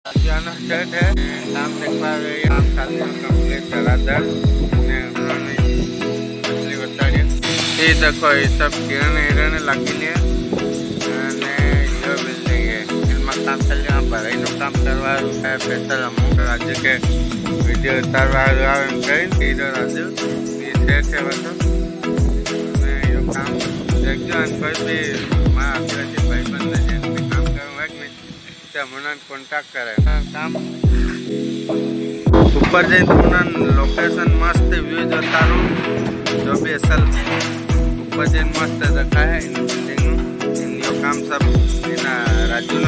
जाना सेट है काम देख पा रहे हैं आप खाली कंप्लीट धराधर मछली बता रही ये देखो ये सब किरण हिरण लगी है जो बिल्डिंग है इनमें काम चल यहाँ पर इन काम करवा है पैसा हम राज्य के वीडियो उतारवा इधर राज्य ये सेट है मतलब मैं ये काम देखो कोई भी मैं आदिवासी भाई बंद है काम करूँगा कि नहीं कॉन्टेक्ट करे काम ऊपर जाए तो लोकेशन मस्त व्यू जोता जो भी असल ऊपर जाए मस्त देखा है इन बिल्डिंग इन काम सब इन राजू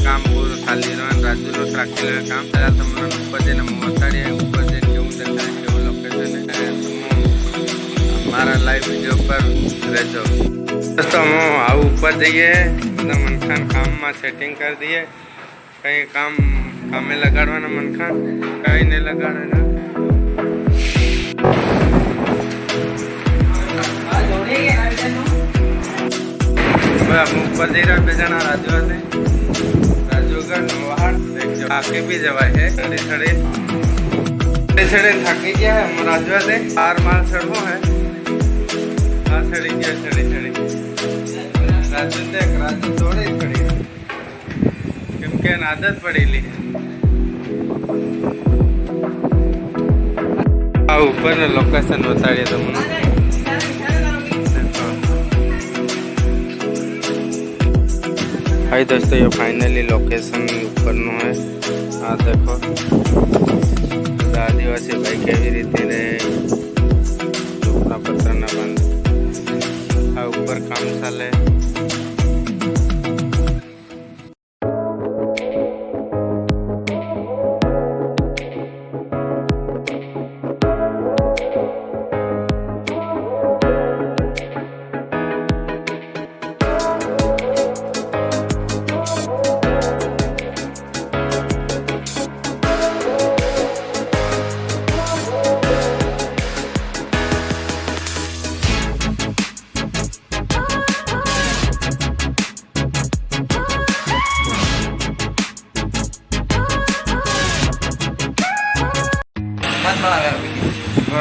काम पूरा खाली रहा राजू राखी काम चला तो मन ऊपर जाए बताड़ी है ऊपर जाए क्यों देखा है क्यों लोकेशन है हमारा लाइव वीडियो पर रहो दोस्तों हम आओ ऊपर जाइए मतलब मनखान काम में सेटिंग कर दिए कहीं काम में लगाड़वाना मनखान कहीं नहीं लगाड़ना हम ऊपर दे रहा बेजाना राजू से राजूगढ़ नोहार देखो आके भी जवा है छड़े छड़े थकी गया है हम राजू से हार माल सड़को है छड़ी गया छड़ी राजू देख राजू थोड़े छड़ी क्योंकि आदत पड़ी ली ऊपर लोकेशन बताइए तो मुझे हाई दोस्तों ये फाइनली लोकेशन ऊपर नो है हाँ देखो आदिवासी भाई के भी रीति रहे झोपड़ा पत्थर न बंद हाँ ऊपर काम चले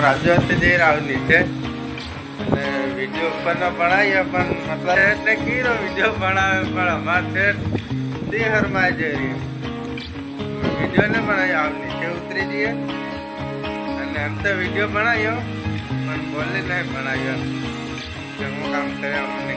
राज्य जे रहा नीचे वीडियो ऊपर न बनाई अपन मतलब ने की वीडियो बनावे पर हमार सेट दी हर माय जे रही वीडियो ने बनाई आप नीचे उतरी दिए અને हम तो वीडियो बनायो मन बोले नहीं बनायो जो काम करे हमने